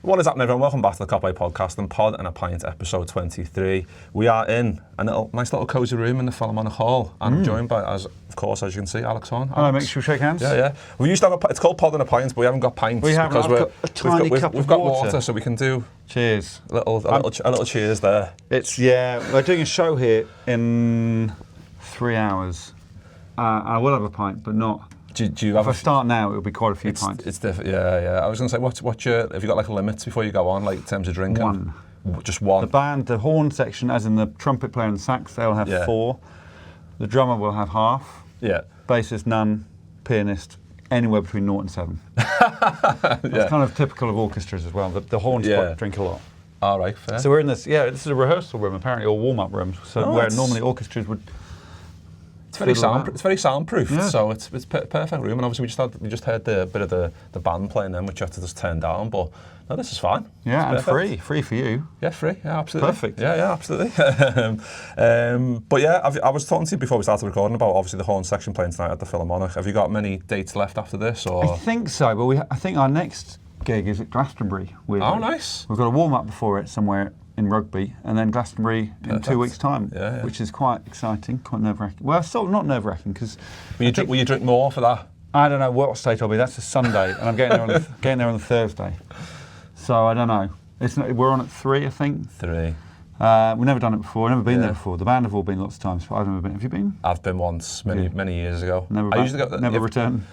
What is happening, everyone? Welcome back to the Copway Podcast and Pod and a Pint, episode 23. We are in a nice little cosy room in the Philharmonic Hall, and I'm joined by, as you can see, Alex Horne. Hello, Mick. Should we shake hands? Yeah. We used to have it's called Pod and a Pint, but we haven't got pints. We haven't. Because I've got a tiny cup we've of got water, so we can do cheers. a little cheers there. We're doing a show here in 3 hours. I will have a pint, but not. Do you have if I start now, it'll be quite a few pints. It's different. Yeah. I was going to say, what's your? Have you got like limits before you go on, like in terms of drinking? One. Just one. The band, the horn section, as in the trumpet player and sax, they'll have 4. The drummer will have half. Yeah. Bassist, none. Pianist, anywhere between 0 and 7. It's kind of typical of orchestras as well. The horns drink a lot. All right, fair. So we're in this. This is a rehearsal room apparently, or warm-up room. So where normally orchestras would. It's very soundproof, so it's perfect room. And obviously we just heard the bit of the band playing then, which you had to just turn down. But no, this is fine. Yeah, and free for you. Yeah, free. Yeah, absolutely. Perfect. Yeah, absolutely. But yeah, I was talking to you before we started recording about obviously the Horne Section playing tonight at the Philharmonic. Have you got many dates left after this? Or I think so, but I think our next gig is at Glastonbury. Oh, nice. We've got a warm up before it somewhere in Rugby, and then Glastonbury in 2 weeks' time, which is quite exciting, quite nerve-wracking. Well, sort of not nerve-wracking because. Will you drink more for that? I don't know what state I'll be. That's a Sunday, and I'm getting there on the Thursday. So I don't know. We're on at 3, I think. 3. We've never done it before. Never been there before. The band have all been lots of times, but I've never been. Have you been? I've been once, many years ago. Never returned.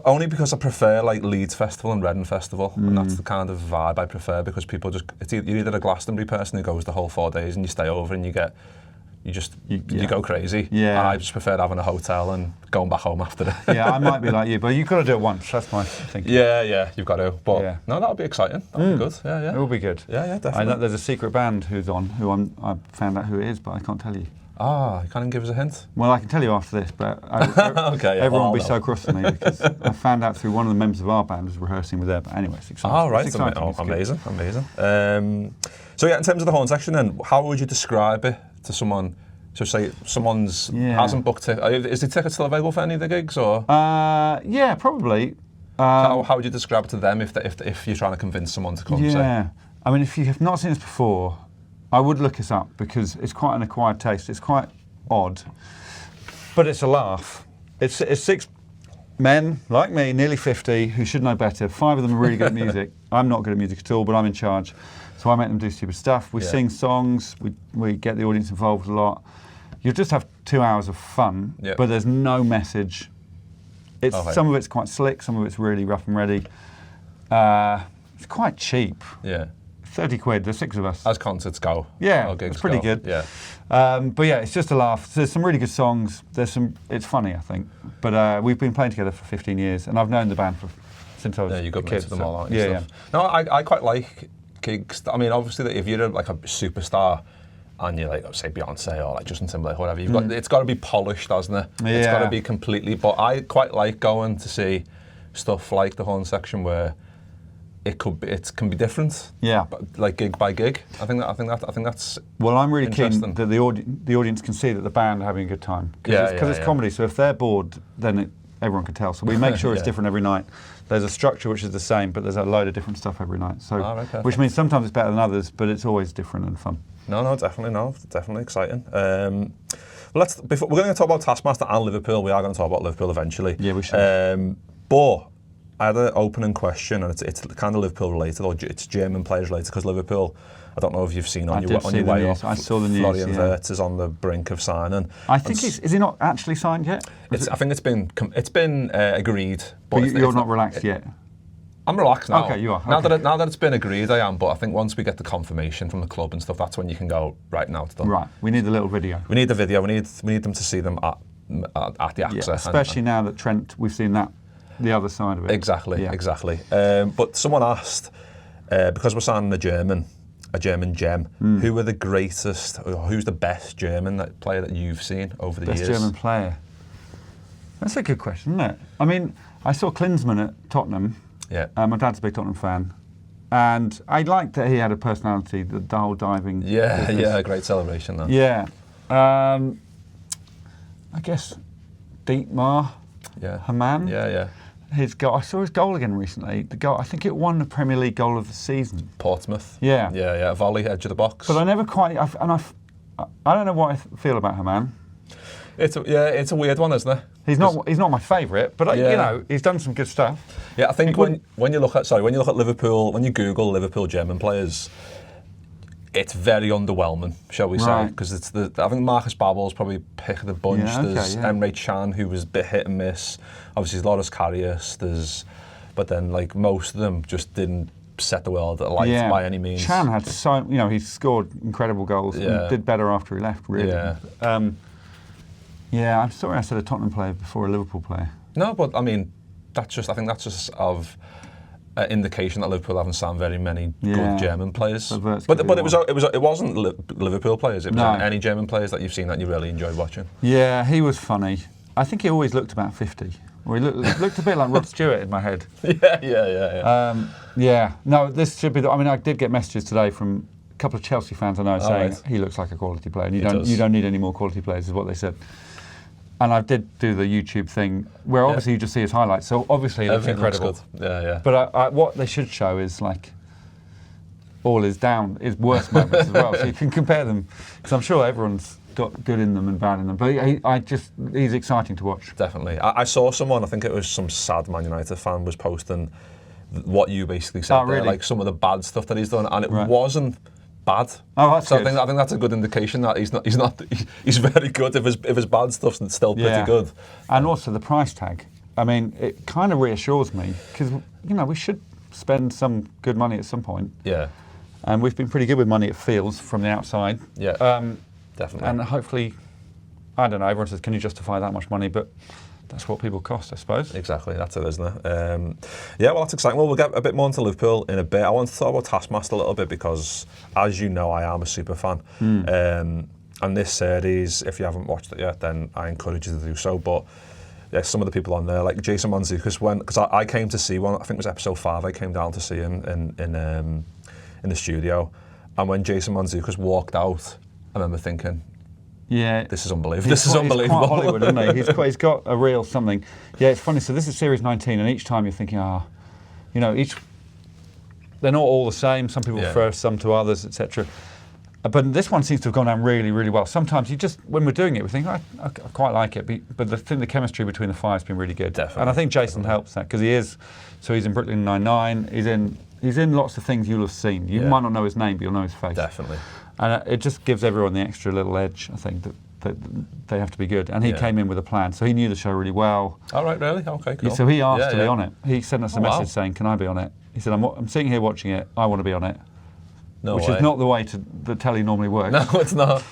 Only because I prefer like Leeds Festival and Reading Festival, and that's the kind of vibe I prefer because people you're either a Glastonbury person who goes the whole 4 days and you stay over and you go crazy. Yeah. And I just prefer having a hotel and going back home after it. Yeah, I might be like you, but you've got to do it once. That's my thinking. Yeah, you've got to. But no, that'll be exciting. That'll be good. Yeah. It will be good. Yeah, definitely. I know there's a secret band who's on, I found out who it is, but I can't tell you. You can't even give us a hint? Well, I can tell you after this, but everyone will be so cross to me because I found out through one of the members of our band was rehearsing with their band. Anyway, it's exciting. Oh, right. It's exciting. Amazing. So in terms of the Horne Section then, how would you describe it to someone? So say someone's hasn't booked it. Is the ticket still available for any of the gigs? Or? Yeah, probably. How would you describe it to them if you're trying to convince someone to come? Yeah, I mean, if you have not seen this before, I would look us up because it's quite an acquired taste. It's quite odd, but it's a laugh. It's 6 men like me, nearly 50, who should know better. 5 of them are really good at music. I'm not good at music at all, but I'm in charge. So I make them do stupid stuff. We sing songs. We get the audience involved a lot. You'll just have 2 hours of fun, but there's no message. Some of it's quite slick, some of it's really rough and ready. It's quite cheap. Yeah. 30 quid, there's 6 of us. As concerts go. Yeah, it's pretty good. Yeah. But yeah, it's just a laugh. There's some really good songs. It's funny, I think. But we've been playing together for 15 years, and I've known the band since I was a kid. You've got mates with them all, aren't you? Yeah. No, I quite like gigs. I mean, obviously, if you're like a superstar and you're like, say, Beyonce or like Justin Timberlake or whatever, it's got to be polished, hasn't it? Yeah. It's got to be completely. But I quite like going to see stuff like the Horne Section where it can be different. Yeah. Like gig by gig. I think that's. Well, I'm really keen that the audience can see that the band are having a good time because it's comedy. So if they're bored, then everyone can tell. So we make sure it's different every night. There's a structure which is the same, but there's a load of different stuff every night. So, which means sometimes it's better than others, but it's always different and fun. Definitely exciting. We're going to talk about Taskmaster and Liverpool. We are going to talk about Liverpool eventually. Yeah, we should. But I had an opening question, and it's kind of Liverpool related, or it's German players related, because Liverpool, I don't know if you've seen on your way up. I saw the news. Florian Wirtz is on the brink of signing. I think is he not actually signed yet? I think it's been agreed. But you're not relaxed yet. I'm relaxed now. Okay, you are. Now that it's been agreed, I am. But I think once we get the confirmation from the club and stuff, that's when you can go. Right, now it's done. Right. We need the little video. We need the video. We need them to see them at the access. Yeah, especially now that Trent, we've seen that. The other side of it. Exactly. But someone asked, because we're signing a German gem, who are the greatest, or who's the best German player that you've seen over the years? Best German player? That's a good question, isn't it? I mean, I saw Klinsmann at Tottenham. Yeah. My dad's a big Tottenham fan. And I liked that he had a personality, the whole diving. Yeah, great celebration though. Yeah. I guess Dietmar. Yeah. Hamann. Yeah. his goal. I saw his goal again recently. The goal, I think it won the Premier League goal of the season. Portsmouth. Yeah. Yeah, volley, edge of the box. But I never quite. I don't know what I feel about her, man. It's a weird one, isn't it? He's not my favourite, but you know, he's done some good stuff. Yeah, I think when you look at Liverpool, when you Google Liverpool German players, it's very underwhelming, shall we say? Because I think Marcus Babel's probably pick of the bunch. There's Emre Can, who was a bit hit and miss. Obviously, there's Loris Karius. But then like most of them just didn't set the world alight by any means. Can had he scored incredible goals and did better after he left. Really. Yeah. I'm sorry I said a Tottenham player before a Liverpool player. No, but I mean, I think that's just of indication that Liverpool haven't signed very many good German players. But it wasn't Liverpool players. It was any German players that you've seen that you really enjoyed watching. Yeah, he was funny. I think he always looked about 50. Or he looked a bit like Rod Stewart in my head. Yeah. No, this should be. I mean, I did get messages today from a couple of Chelsea fans I know saying he looks like a quality player, and you don't need any more quality players, is what they said. And I did do the YouTube thing where obviously you just see his highlights. So obviously it looks incredible. Looks good. Yeah. But what they should show is like all his worst moments as well. So you can compare them, because I'm sure everyone's got good in them and bad in them. But he's exciting to watch. Definitely. I saw someone, I think it was some sad Man United fan, was posting what you basically said there, like some of the bad stuff that he's done, and it wasn't bad. Oh, that's good. I think that's a good indication that he's very good if his bad stuff's still pretty good. And also the price tag. I mean, it kind of reassures me, because we should spend some good money at some point. Yeah. And we've been pretty good with money, it feels, from the outside. Yeah. Definitely. And hopefully, I don't know, everyone says, can you justify that much money? But that's what people cost, I suppose. Exactly, that's it, isn't it? Well, that's exciting. Well, we'll get a bit more into Liverpool in a bit. I want to talk about Taskmaster a little bit because, as you know, I am a super fan. And this series, if you haven't watched it yet, then I encourage you to do so. But some of the people on there, like Jason Mantzoukas, because I came to see one, I think it was episode 5, I came down to see him in the studio. And when Jason Mantzoukas walked out, I remember thinking, this is unbelievable. He's quite Hollywood, isn't he? He's got a real something. Yeah, it's funny. So this is series 19, and each time you're thinking, they're not all the same. Some people prefer some to others, etc. But this one seems to have gone down really, really well. Sometimes when we're doing it, we think, I quite like it. But the chemistry between the 5 has been really good. Definitely. And I think Jason helps that, because he's in Brooklyn Nine-Nine. He's in lots of things you'll have seen. You might not know his name, but you'll know his face. Definitely. And it just gives everyone the extra little edge, I think, that they have to be good. And he came in with a plan, so he knew the show really well. Oh, right, really? Okay, cool. So he asked to be on it. He sent us a message saying, can I be on it? He said, I'm sitting here watching it, I want to be on it. Which is not the way the telly normally works. No, it's not.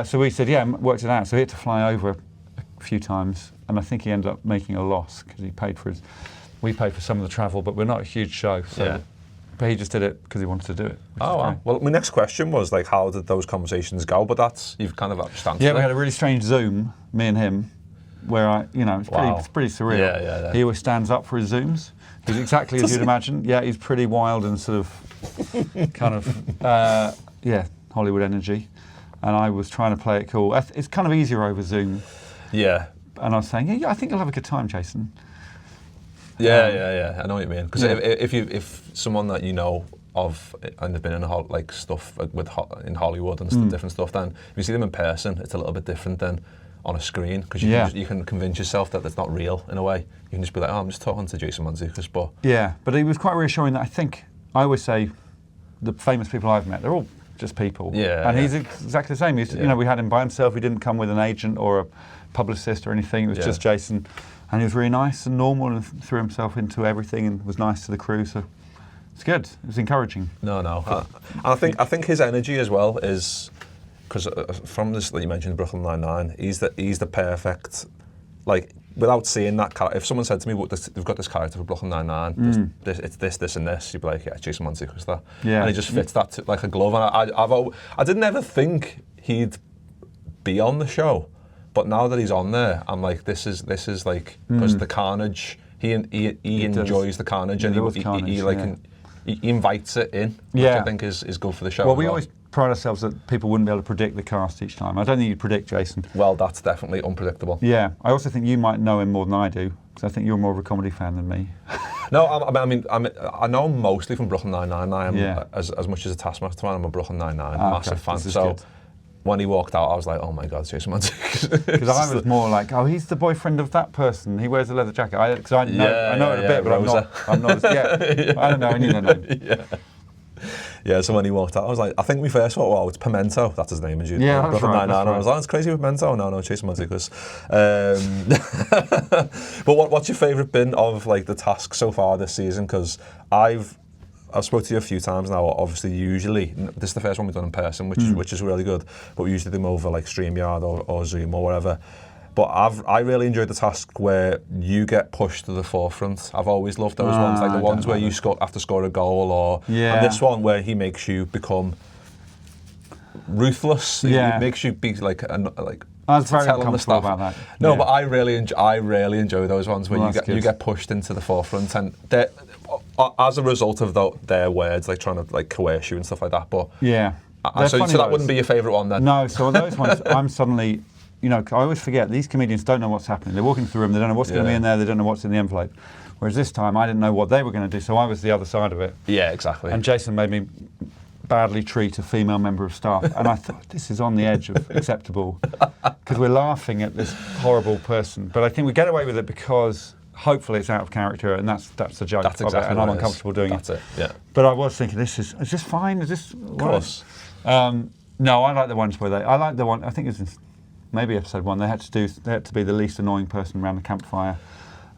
So we said, worked it out. So he had to fly over a few times, and I think he ended up making a loss, because we paid for some of the travel, but we're not a huge show. So. But he just did it because he wanted to do it. Oh, wow. Well, my next question was, like, how did those conversations go? But you've kind of understood. Yeah, we had a really strange Zoom, me and him, where it's pretty surreal. Yeah. He always stands up for his Zooms. He's exactly as you'd imagine. Yeah, he's pretty wild and sort of kind of, Hollywood energy. And I was trying to play it cool. It's kind of easier over Zoom. Yeah. And I was saying, I think you'll have a good time, Jason. Yeah. I know what you mean. Because if someone that you know of and they've been in stuff in Hollywood and different stuff, then if you see them in person, it's a little bit different than on a screen, because you can convince yourself that it's not real in a way. You can just be like, I'm just talking to Jason Mantzoukas, but but he was quite reassuring. That I always say the famous people I've met, they're all just people. And he's exactly the same. We had him by himself. He didn't come with an agent or a publicist or anything. It was just Jason. And he was really nice and normal and threw himself into everything and was nice to the crew. So it's good. It was encouraging. No. I think his energy as well is, because from this that you mentioned, Brooklyn Nine-Nine, he's the perfect, like, without seeing that character. If someone said to me, "They've got this character for Brooklyn Nine-Nine, it's this and this," you'd be like, "Yeah, Jason Mantzoukas that." And he just fits that like a glove. And I didn't ever think he'd be on the show. But now that he's on there, I'm like, this is like, because the carnage, he enjoys the carnage, and he invites it in, which I think is good for the show. Well, pride ourselves that people wouldn't be able to predict the cast each time. I don't think you'd predict Jason. Well, that's definitely unpredictable. Yeah, I also think you might know him more than I do, because I think you're more of a comedy fan than me. No, I know him mostly from Brooklyn Nine-Nine. I am, as much as a Taskmaster fan, I'm a Brooklyn Nine-Nine massive fan. So good. when he walked out, I was like, oh my God, Jason Mantzoukas. Because I was more like, oh, he's the boyfriend of that person. He wears a leather jacket. Because I know it a bit, but I'm not. I don't know any of their name. Yeah, so when he walked out, I was like, I think we first thought, wow, it's Pimento. That's his name, Brooklyn Nine-Nine. I was like, it's crazy with Pimento. No, Jason Mantzoukas. But what's your favourite bit of like the task so far this season? Because I've spoken to you a few times now. Obviously, usually this is the first one we've done in person, which is really good. But we usually do them over like StreamYard or Zoom or whatever. But I really enjoyed the task where you get pushed to the forefront. I've always loved those ones, like the ones where you have to score a goal, or and this one where he makes you become ruthless. Yeah, he makes you be like I was very uncomfortable about that. No, but I really enjoy those ones where you get pushed into the forefront, and as a result of their words, like trying to like coerce you and stuff like that. But so that wouldn't be your favourite one then? No, so those ones I'm suddenly. You know, I always forget, these comedians don't know what's happening. They're walking through the room, they don't know what's going to be in there, they don't know what's in the envelope. Whereas this time, I didn't know what they were going to do, so I was the other side of it. Yeah, exactly. And Jason made me badly treat a female member of staff, and I thought, this is on the edge of acceptable, because we're laughing at this horrible person. But I think we get away with it because hopefully it's out of character, and that's the joke of it, and I'm uncomfortable doing it. That's it, yeah. But I was thinking, is this fine? Is this... Of course. No, I like the ones where I like the one, I think it's maybe episode 1, they had to be the least annoying person around the campfire.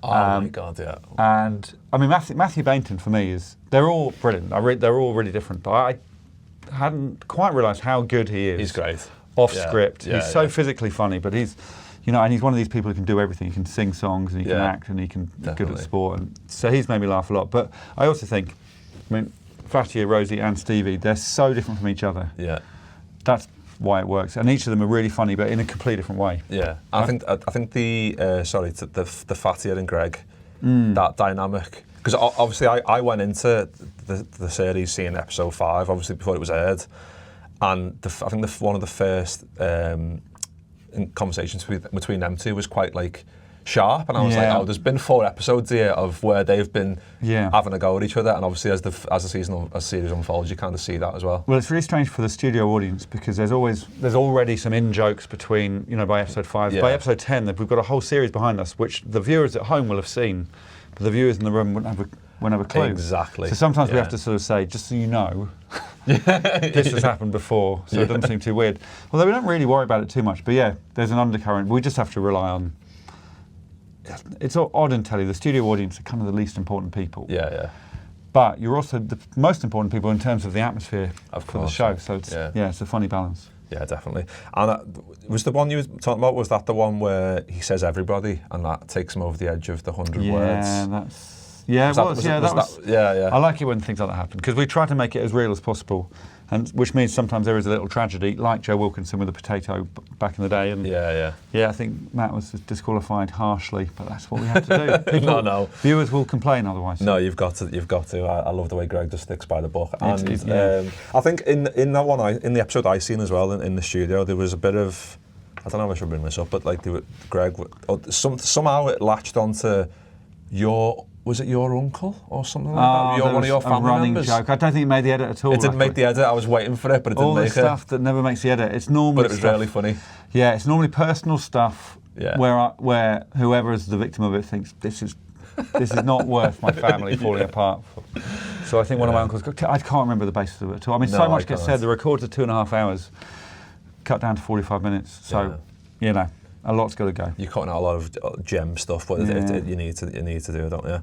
Oh my God, yeah. And I mean, Matthew Bainton for me they're all brilliant. They're all really different, but I hadn't quite realised how good he is. He's great. Off script. He's so physically funny, but he's, and he's one of these people who can do everything. He can sing songs, and he can act, and he can be good at sport. And so he's made me laugh a lot. But I also think, Fatih, Rosie and Stevie, they're so different from each other. Yeah. That's why it works, and each of them are really funny, but in a completely different way. Yeah, I think the Fatih and Greg, that dynamic, because obviously I went into the series seeing episode 5, obviously before it was aired, and I think one of the first conversations between them two was quite like sharp, and I was like, oh, there's been 4 episodes here of where they've been having a go at each other, and obviously as the series unfolds, you kind of see that as well. Well, it's really strange for the studio audience because there's already some in-jokes between, by episode 5. By episode 10, we've got a whole series behind us, which the viewers at home will have seen, but the viewers in the room wouldn't have a clue. Exactly. So sometimes we have to sort of say, just so you know, this has happened before, so it doesn't seem too weird. Although we don't really worry about it too much, but there's an undercurrent. We just have to rely on. It's odd and telly. The studio audience are kind of the least important people. Yeah. But you're also the most important people in terms of the atmosphere for the show. So it's it's a funny balance. Yeah, definitely. And was the one you were talking about? Was that the one where he says everybody, and that takes him over the edge of the 100 words? I like it when things like that happen because we try to make it as real as possible. And which means sometimes there is a little tragedy, like Joe Wilkinson with the potato back in the day. And I think Matt was disqualified harshly, but that's what we have to do. No. Viewers will complain otherwise. No, you've got to. I love the way Greg just sticks by the book. And I think in that one, in the episode I seen as well in the studio, there was a bit of, I don't know if I should bring this up, but like Greg, somehow it latched onto was it your uncle or something like that? One of your family members? Joke. I don't think it made the edit at all. It didn't make the edit. I was waiting for it, but it didn't make it. All the stuff that never makes the edit. It's normally. But it was really funny. Yeah, it's normally personal stuff. Yeah. Where whoever is the victim of it thinks this is not worth my family falling apart. So I think one of my uncles. I can't remember the basis of it at all. I mean, so much gets said. The records are 2.5 hours, cut down to 45 minutes. So a lot's got to go. You're cutting out a lot of gem stuff, but you need to do it, don't you?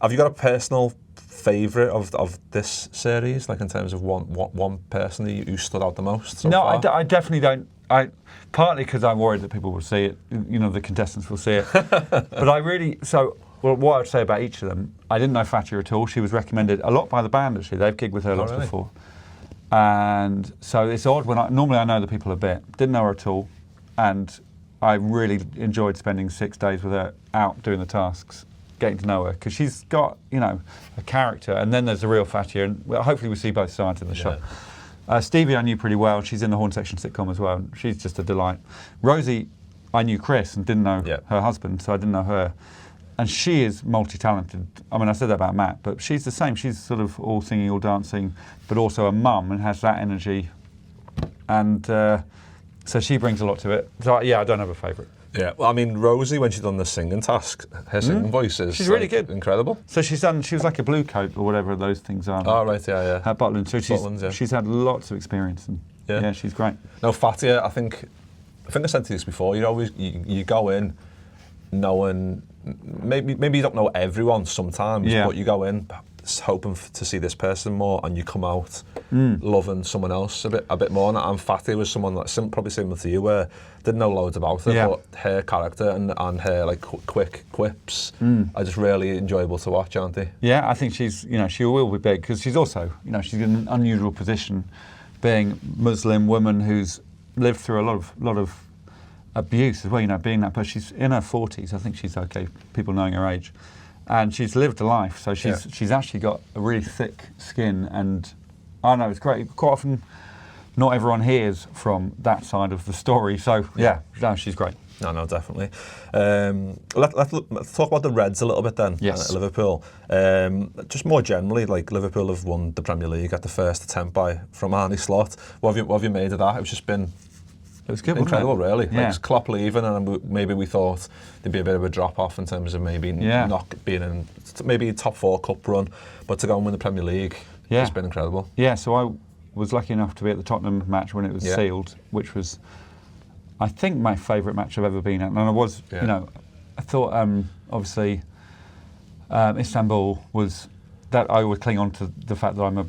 Have you got a personal favourite of this series, like in terms of one person who stood out the most? So far? I definitely don't. Partly because I'm worried that people will see it. The contestants will see it. But I really what I'd say about each of them, I didn't know Fatih at all. She was recommended a lot by the band. Actually, they've gigged with her lots before, and so it's odd when normally I know the people a bit. Didn't know her at all. And I really enjoyed spending 6 days with her out doing the tasks, getting to know her, because she's got, a character, and then there's the real Fatih, and hopefully we see both sides of the show. Stevie I knew pretty well. She's in the Horne Section sitcom as well. She's just a delight. Rosie, I knew Chris and didn't know her husband, so I didn't know her. And she is multi-talented. I mean, I said that about Matt, but she's the same. She's sort of all singing, all dancing, but also a mum and has that energy. And so she brings a lot to it. So yeah, I don't have a favourite. Yeah, well, I mean, Rosie, when she's done the singing task, her singing voice is she's really good. Incredible. So she was like a blue coat or whatever those things are. Oh, right, yeah. At Butland. So she's had lots of experience. And yeah, she's great. No, Fatia, I think I said to you this before, you go in knowing, maybe you don't know everyone sometimes, but you go in hoping to see this person more, and you come out loving someone else a bit more. And Fatia was someone that's probably similar to you, where didn't know loads about her, but her character and her like quick quips are just really enjoyable to watch, aren't they? Yeah, I think she's, she will be big because she's also, she's in an unusual position, being Muslim woman who's lived through a lot of abuse as well. Being that person, she's in her 40s. I think she's okay. People knowing her age. And she's lived a life, so she's actually got a really thick skin, and I know it's great. Quite often, not everyone hears from that side of the story. So she's great. No, definitely. Let's talk about the Reds a little bit then. Yes. At Liverpool. Just more generally, like Liverpool have won the Premier League at the first attempt from Arne Slot. What have you made of that? It's just been. It was good, incredible, really. Yeah. Like Klopp leaving, and maybe we thought there'd be a bit of a drop off in terms of maybe not being in maybe top 4 cup run, but to go and win the Premier League, it's been incredible. Yeah, so I was lucky enough to be at the Tottenham match when it was sealed, which was, I think, my favourite match I've ever been at. And I was, I thought obviously Istanbul was that I would cling on to the fact that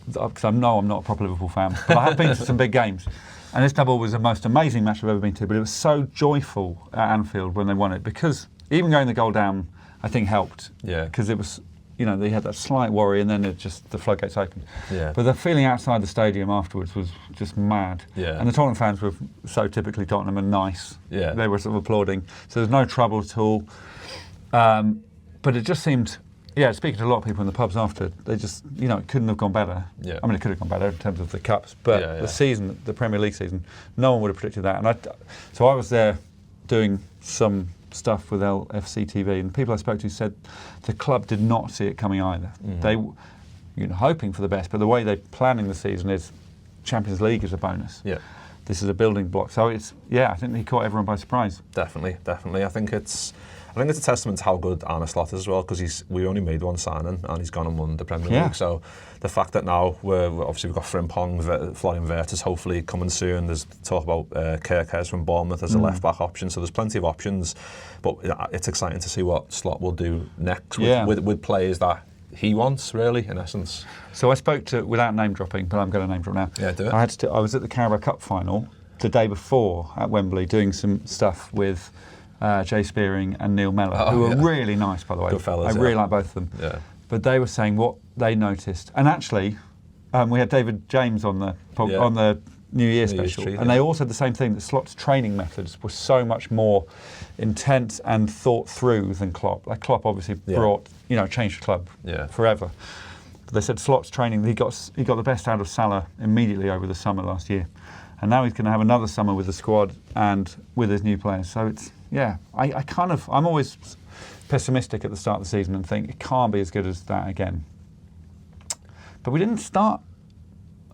because I know I'm not a proper Liverpool fan, but I have been to some big games. And Istanbul was the most amazing match I've ever been to, but it was so joyful at Anfield when they won it, because even going the goal down, I think, helped. Yeah. Because it was, they had that slight worry, and then the floodgates opened. Yeah. But the feeling outside the stadium afterwards was just mad. Yeah. And the Tottenham fans were so typically Tottenham and nice. Yeah. They were sort of applauding. So there's no trouble at all. But it just seemed. Yeah, speaking to a lot of people in the pubs after, they just, it couldn't have gone better. Yeah. I mean, it could have gone better in terms of the cups, but the season, the Premier League season, no one would have predicted that. And so I was there doing some stuff with LFC TV, and people I spoke to said the club did not see it coming either. They, hoping for the best, but the way they're planning the season is Champions League is a bonus. Yeah. This is a building block. So I think he caught everyone by surprise. Definitely. I think it's a testament to how good Arne Slot is as well, because we only made one signing and he's gone and won the Premier League. So the fact that now we've got Frimpong, Florian Wirtz is hopefully coming soon. There's talk about Kirkes from Bournemouth as a left back option. So there's plenty of options, but it's exciting to see what Slot will do next with players that he wants, really, in essence. So I spoke to, without name dropping, but I'm going to name drop now. Yeah, do it. I was at the Carabao Cup final the day before at Wembley doing some stuff with Jay Spearing and Neil Mellor, who were really nice, by the way. Good fellas, I really like both of them. Yeah. But they were saying what they noticed. And actually, we had David James on the New Year special, and they all said the same thing, that Slot's training methods were so much more intense and thought through than Klopp. Like Klopp obviously changed the club forever. But they said Slot's training, he got the best out of Salah immediately over the summer last year. And now he's going to have another summer with the squad and with his new players. So it's, I'm always pessimistic at the start of the season and think it can't be as good as that again. But we didn't start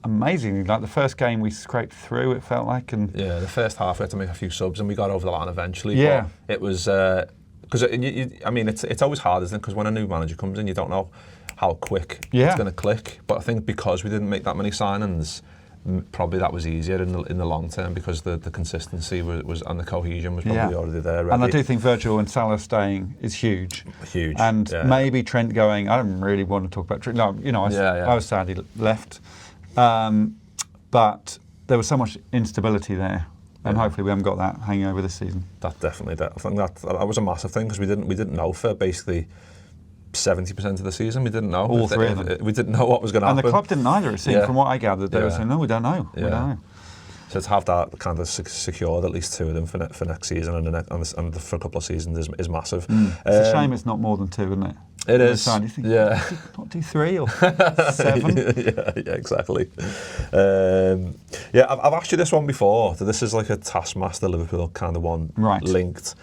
amazingly. Like the first game we scraped through, it felt like. And the first half we had to make a few subs and we got over the line eventually. Yeah. But it was, because it's always hard, isn't it? Because when a new manager comes in, you don't know how quick it's going to click. But I think because we didn't make that many signings, probably that was easier in the long term, because the consistency was and the cohesion was probably already there. Ready. And I do think Virgil and Salah staying is huge. Huge. And maybe Trent going. I don't really want to talk about Trent. No, I was sad he left, but there was so much instability there, and hopefully we haven't got that hanging over this season. I think that was a massive thing, because we didn't know for basically 70% of the season. We didn't know. All three of them. We didn't know what was going to happen. And the club didn't either, it seemed, from what I gathered. They were saying, no, we don't know. We don't know. So to have that kind of secured, at least 2 of them for next season and for a couple of seasons is massive. It's a shame it's not more than 2, isn't it? It is. You think, yeah. Not do 3 or 7? yeah, exactly. Yeah, I've asked you this one before. So this is like a Taskmaster Liverpool kind of one, right, linked.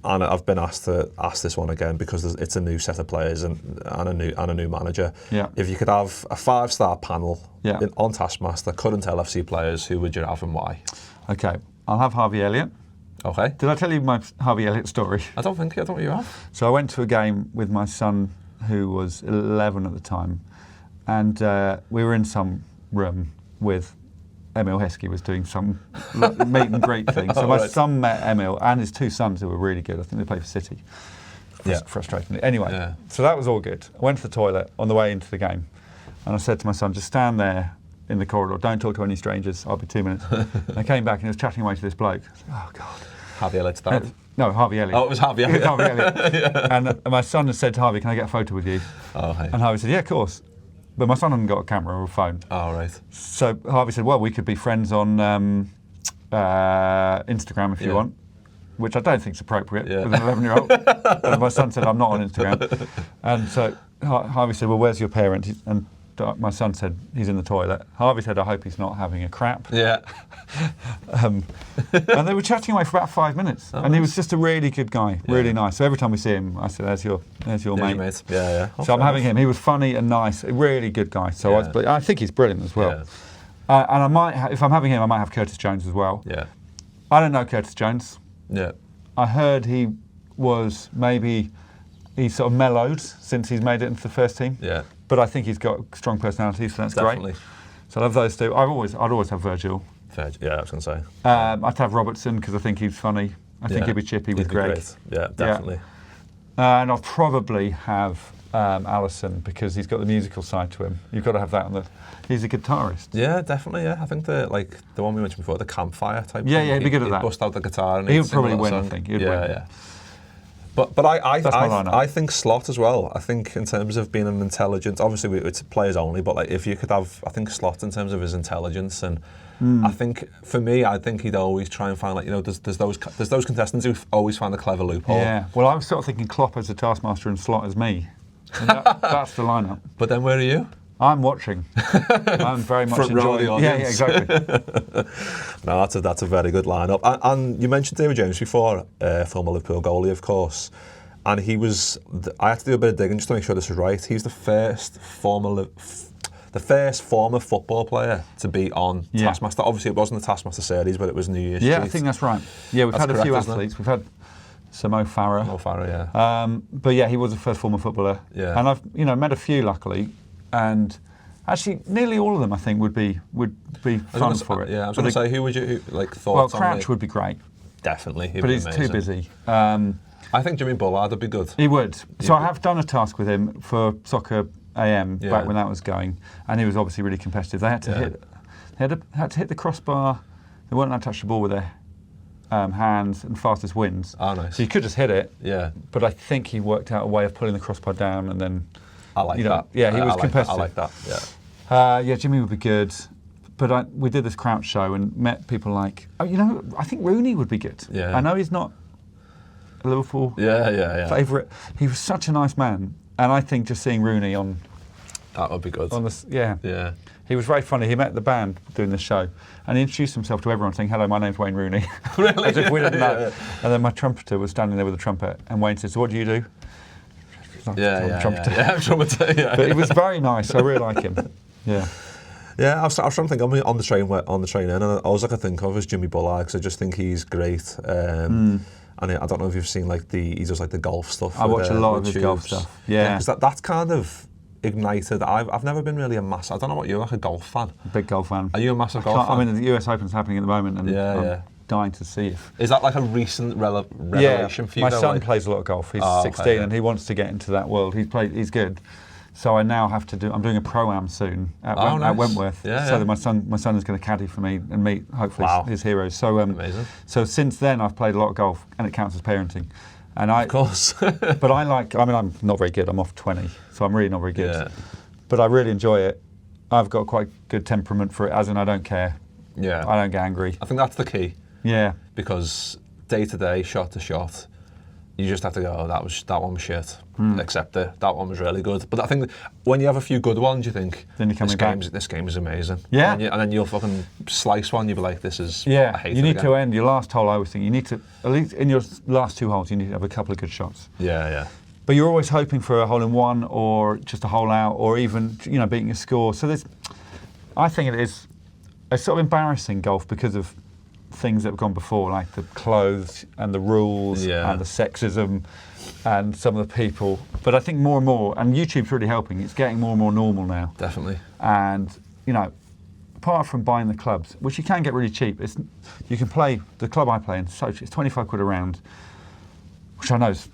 And I've been asked to ask this one again because it's a new set of players and a new manager. Yeah. If you could have a 5-star panel yeah. on Taskmaster, current LFC players, who would you have and why? Okay, I'll have Harvey Elliott. Okay. Did I tell you my Harvey Elliott story? I don't think you have. So I went to a game with my son, who was 11 at the time, and we were in some room with Emil Heskey was doing some meet and greet thing. So my son met Emil and his 2 sons who were really good. I think they played for City. Frustratingly. Anyway, so that was all good. I went to the toilet on the way into the game, and I said to my son, just stand there in the corridor, don't talk to any strangers, I'll be 2 minutes. And I came back and he was chatting away to this bloke. I said, oh God. Harvey Elliott's dad? No, Harvey Elliott. Oh, it was Harvey Elliott. Harvey Elliott. And my son had said to Harvey, can I get a photo with you? Oh, hey. And Harvey said, yeah, of course. But my son hadn't got a camera or a phone. Oh, right. So Harvey said, well, we could be friends on Instagram if you want, which I don't think is appropriate with an 11-year-old. And my son said, I'm not on Instagram. And so Harvey said, well, where's your parent? And my son said, he's in the toilet. Harvey said, I hope he's not having a crap. Yeah. And they were chatting away for about 5 minutes. And he was just a really good guy, really nice. So every time we see him, I said, there's your mate. Yeah. So I'm having him. He was funny and nice, a really good guy. So I think he's brilliant as well. Yeah. And I might, if I'm having him, I might have Curtis Jones as well. Yeah. I don't know Curtis Jones. Yeah. I heard he was he sort of mellowed since he's made it into the first team. Yeah. But I think he's got a strong personality, so that's Definitely. great. So I love those 2. I'd always have Virgil. Yeah, I was going to say. I'd have Robertson because I think he's funny. I think he'd be chippy with Greg. Great. Yeah, definitely. Yeah. And I'll probably have Alisson because he's got the musical side to him. You've got to have that he's a guitarist. Yeah, definitely. Yeah, I think the one we mentioned before, the campfire type. Yeah, thing, he'd be good at that. He'd bust out the guitar and he would probably win. I think. He'd win. Yeah. But I think Slot as well. I think in terms of being an intelligent, obviously it's players only, but like if you could have, I think Slot in terms of his intelligence, and I think for me, I think he'd always try and find there's those contestants who always find a clever loophole. Yeah. Well, I was sort of thinking Klopp as a Taskmaster and Slot as me. And that's the lineup. But then where are you? I'm watching. I'm very much enjoying the audience. Yeah, exactly. No, that's a very good lineup. And you mentioned David James before, former Liverpool goalie, of course. And he was. I had to do a bit of digging just to make sure this is right. He's the first former football player to be on Taskmaster. Obviously, it wasn't the Taskmaster series, but it was New Year's. Yeah, I think that's right. Yeah, we've had a few athletes. We've had Mo Farah. Yeah. But yeah, he was the first former footballer. Yeah. And I've met a few, luckily, and actually nearly all of them I think would be fun for it. Yeah, I was going to say, who would you thoughts well, on? Crouch would be great. Definitely, but he's amazing. Too busy. I think Jimmy Bullard would be good. He would. So I have done a task with him for Soccer AM back when that was going, and he was obviously really competitive. They had to had to hit the crossbar. They weren't allowed to touch the ball with their hands and fastest wins. Oh, nice. So you could just hit it. Yeah. But I think he worked out a way of pulling the crossbar down and then. I like that. Yeah, he was competitive. I like that. Yeah. Yeah, Jimmy would be good. But we did this Crouch show and met people like, I think Rooney would be good. Yeah. I know he's not a Liverpool favourite. He was such a nice man. And I think just seeing Rooney on... That would be good. Yeah. He was very funny. He met the band doing the show and he introduced himself to everyone saying, hello, my name's Wayne Rooney. Really? As if we didn't know. And then my trumpeter was standing there with a trumpet and Wayne said, so what do you do? Trumpeter. But he was very nice. I really like him. Yeah. Yeah, I was trying to think on the train in, and all I could think of was Jimmy Bullard because I just think he's great. And I don't know if you've seen he does the golf stuff. I watch a lot of his golf stuff. Yeah, because that's kind of ignited. I've never been really a massive. I don't know what you're a golf fan. Big golf fan. Are you a massive golf fan? I mean, the US Open's happening at the moment, and I'm dying to see if. Is that a recent revelation for you? My son plays a lot of golf. He's 16 and he wants to get into that world. He's good. So I now have to I'm doing a pro-am soon at Wentworth. That my son is going to caddy for me and meet hopefully his heroes. So amazing. So since then I've played a lot of golf and it counts as parenting. And of course. But I'm not very good. I'm off 20, so I'm really not very good. Yeah. But I really enjoy it. I've got quite good temperament for it, as in I don't care. Yeah. I don't get angry. I think that's the key. Yeah. Because day to day, shot to shot, you just have to go, oh, that one was shit. Accept it. That one was really good. But I think that when you have a few good ones, you think, then this game is amazing. Yeah. And then you'll fucking slice one, you'll be like, this is, yeah. I hate you it need again. to end your last hole. I always think you need to, at least in your last 2 holes, you need to have a couple of good shots. Yeah. But you're always hoping for a hole in one, or just a hole out, or even beating a score. So I think it's sort of embarrassing golf because of things that have gone before, like the clothes and the rules and the sexism and some of the people. But I think more and more, and YouTube's really helping, it's getting more and more normal now. Definitely. And, apart from buying the clubs, which you can get really cheap, you can play, the club I play in, so it's 25 quid a round, which I know is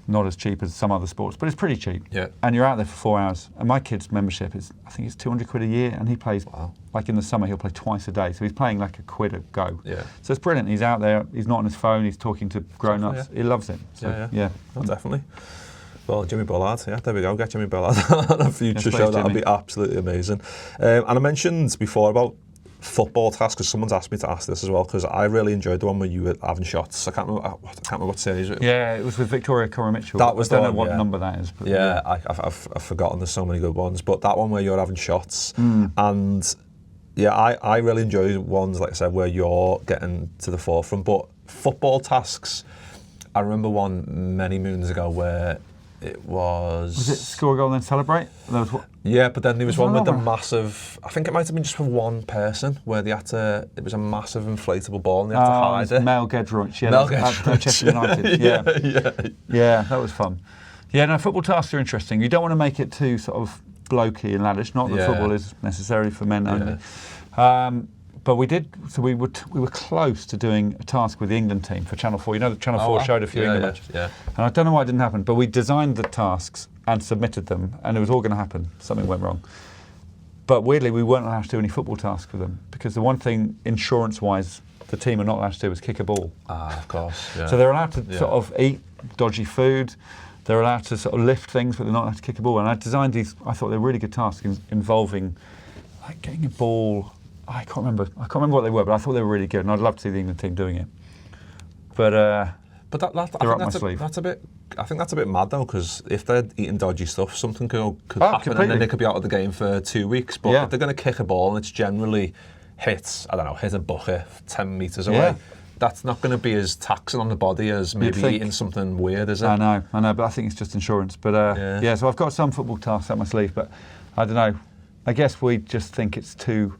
not as cheap as some other sports, but it's pretty cheap. Yeah. And you're out there for 4 hours. And my kid's membership is, I think it's 200 quid a year, and he plays, like in the summer, he'll play twice a day. So he's playing like a quid a go. Yeah. So it's brilliant. He's out there, he's not on his phone, he's talking to grown-ups. He loves it. So, yeah. Oh, definitely. Well, Jimmy Bullard, there we go. Get Jimmy Bullard on a future show. That would be absolutely amazing. And I mentioned before about football tasks, because someone's asked me to ask this as well, because I really enjoyed the one where you were having shots. I can't remember what series it was. Yeah, it was with Victoria Cora Mitchell. That was I don't know what number that is. But I've forgotten. There's so many good ones, but that one where you're having shots, and I really enjoy ones, like I said, where you're getting to the forefront. But football tasks, I remember one many moons ago where it was... Was it score a goal and then celebrate? Yeah, but then there was one with the massive... I think it might have been just for one person, where they had to... It was a massive inflatable ball and they had to hide it. Mel Gedroich. Yeah, Mel Gedroich. Manchester United. Yeah, that was fun. Yeah, no, football tasks are interesting. You don't want to make it too sort of blokey and laddish. Not that football is necessarily for men only. But we did, so we were close to doing a task with the England team for Channel 4. You know, the Channel 4 showed a few England matches. Yeah. And I don't know why it didn't happen, but we designed the tasks and submitted them, and it was all going to happen. Something went wrong. But weirdly, we weren't allowed to do any football tasks with them, because the one thing, insurance-wise, the team are not allowed to do is kick a ball. Of course. Yeah. So they're allowed to sort of eat dodgy food. They're allowed to sort of lift things, but they're not allowed to kick a ball. And I designed these, I thought they were really good tasks involving like getting a ball. I can't remember what they were, but I thought they were really good, and I'd love to see the England team doing it. But that's a bit. I think that's a bit mad though, because if they're eating dodgy stuff, something could happen, completely. And then they could be out of the game for 2 weeks. But if they're going to kick a ball and it's generally hit a bucket 10 metres away, that's not going to be as taxing on the body as maybe eating something weird, is it? I know, but I think it's just insurance. But so I've got some football tasks up my sleeve, but I don't know. I guess we just think it's too.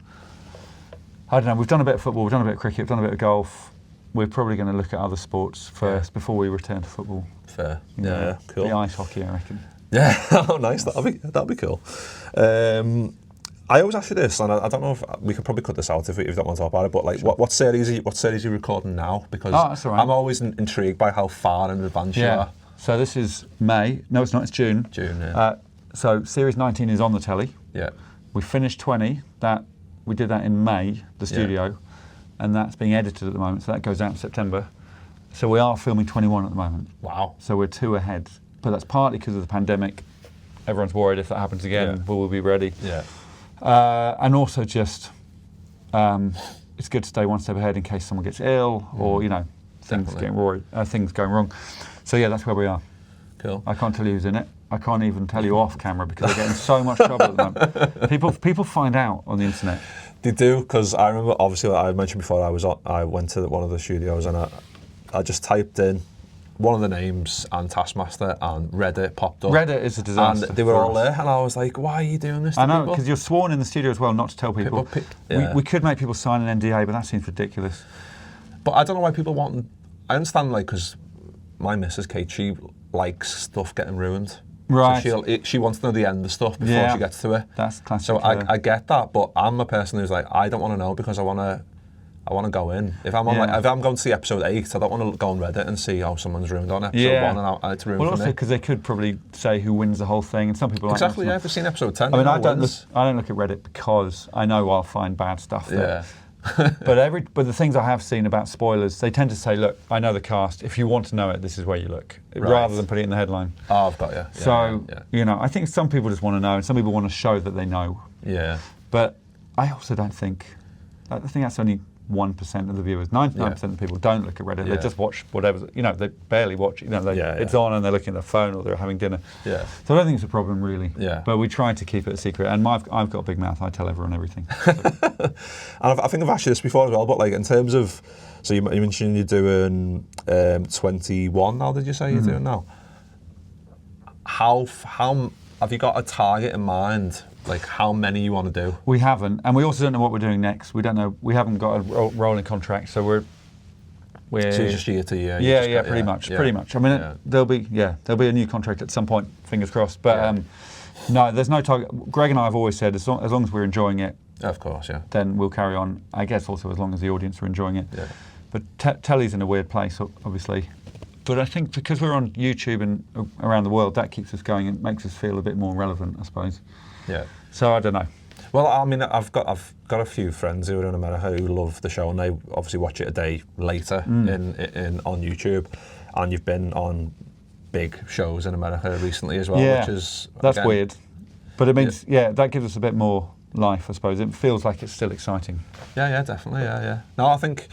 I don't know, we've done a bit of football, we've done a bit of cricket, we've done a bit of golf. We're probably going to look at other sports first before we return to football. Fair. Yeah, cool. The ice hockey, I reckon. Yeah, oh nice, that'll be cool. I always ask you this, and I don't know if we could probably cut this out if you don't want to talk about it, but like, what series are you recording now? Because that's all right. I'm always intrigued by how far in advance you are. So this is May. No, it's not, it's June. June, yeah. So series 19 is on the telly. Yeah. We finished 20, we did that in May, the studio, and that's being edited at the moment, so that goes out in September. So we are filming 21 at the moment. Wow. So we're 2 ahead. But that's partly because of the pandemic. Everyone's worried if that happens again, will we be ready? Yeah. And also just, it's good to stay one step ahead in case someone gets ill or, things going wrong. So yeah, that's where we are. Cool. I can't tell you who's in it. I can't even tell you off camera because they're getting so much trouble at the moment. People find out on the internet. They do, because I remember, obviously, like I mentioned before, I went to one of the studios and I just typed in one of the names and Taskmaster, and Reddit popped up. Reddit is a disaster. And they were all there, and I was like, why are you doing this to people? I know, people? because you're sworn in the studio as well not to tell people. We could make people sign an NDA, but that seems ridiculous. But I don't know why people want... I understand, like, because my missus, Kate, she likes stuff getting ruined. Right. So she wants to know the end of stuff before she gets to it. That's classic. So I get that, but I'm a person who's like, I don't want to know because I want to go in. If I'm if I'm going to see episode 8, I don't want to go on Reddit and see someone's ruined on episode 1 and it's ruined for me. Well, also because they could probably say who wins the whole thing, and some people exactly. Like, if they've seen episode 10. I mean, I don't look at Reddit because I know I'll find bad stuff there. Yeah. but the things I have seen about spoilers, they tend to say, look, I know the cast. If you want to know it, this is where you look, rather than put it in the headline. Oh, I've got you. So, I think some people just want to know, and some people want to show that they know. Yeah. But I also don't think. I think that's only 1% of the viewers. 99% of the people don't look at Reddit. They just watch whatever, they barely watch. It's on and they're looking at their phone or they're having dinner. Yeah. So I don't think it's a problem really. Yeah. But we try to keep it a secret. And I've got a big mouth. I tell everyone everything. And I think I've asked you this before as well. But like in terms of, so you mentioned you're doing 21 now. Did you say you're doing now? How have you got a target in mind? Like how many you want to do? We haven't, and we also don't know what we're doing next. We don't know. We haven't got a rolling contract, so we're so just year to year. Pretty much. I mean, there'll be a new contract at some point. Fingers crossed. But no, there's no target. Greg and I have always said as long as we're enjoying it, of course, then we'll carry on. I guess also as long as the audience are enjoying it. Yeah. But telly's in a weird place, obviously. But I think because we're on YouTube and around the world, that keeps us going and makes us feel a bit more relevant, I suppose. Yeah. So I don't know. Well, I mean, I've got a few friends who are in America who love the show, and they obviously watch it a day later in on YouTube. And you've been on big shows in America recently as well, which is that's weird. But it means that gives us a bit more life, I suppose. It feels like it's still exciting. Yeah, definitely. Yeah. No, I think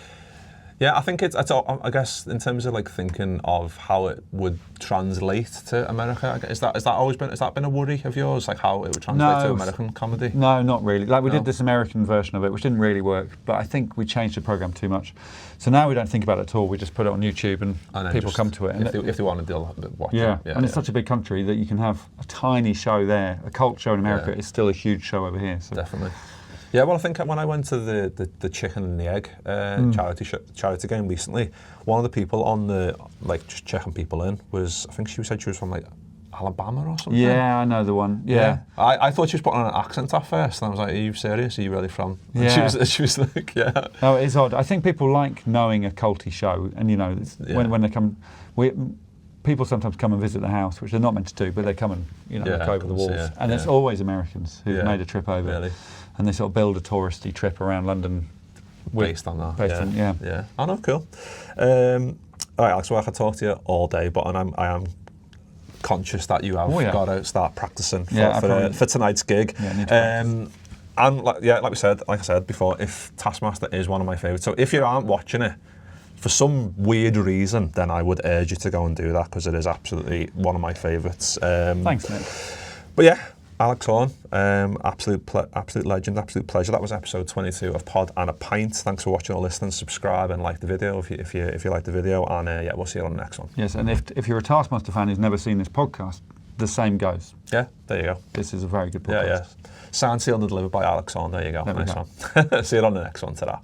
it's I guess in terms of like thinking of how it would translate to America, has that been a worry of yours, like how it would translate to American comedy? No, not really. Like we did this American version of it, which didn't really work, but I think we changed the program too much. So now we don't think about it at all. We just put it on YouTube and people come to it. And if they want to watch it. Yeah, and it's such a big country that you can have a tiny show there. A cult show in America is still a huge show over here. So. Definitely. Yeah, well, I think when I went to the chicken and the egg charity game recently, one of the people on the just checking people in was, I think she said she was from like Alabama or something. Yeah, I know the one. Yeah. I thought she was putting on an accent at first, and I was like, "Are you serious? Are you really from?" And she was like, "Yeah." No, it is odd. I think people like knowing a culty show, and when they come, people sometimes come and visit the house, which they're not meant to do, but they come and look over the walls, and it's always Americans who've made a trip over. Really? And they sort of build a touristy trip around London based on that. Yeah. Oh no, cool. All right, Alex, well, I could talk to you all day, but I am conscious that you have got to start practicing for tonight's gig. And like I said before, if Taskmaster is one of my favourites, so if you aren't watching it for some weird reason, then I would urge you to go and do that because it is absolutely one of my favourites. Thanks, Nick. But yeah. Alex Horne, absolute legend, absolute pleasure. That was episode 22 of Pod and a Pint. Thanks for watching or listening. Subscribe and like the video if you like the video. And we'll see you on the next one. Yes, and if you're a Taskmaster fan who's never seen this podcast, the same goes. Yeah, there you go. This is a very good podcast. Yeah. Signed, sealed and delivered by Alex Horne. There you go. Nice one. See you on the next one. Ta-ra.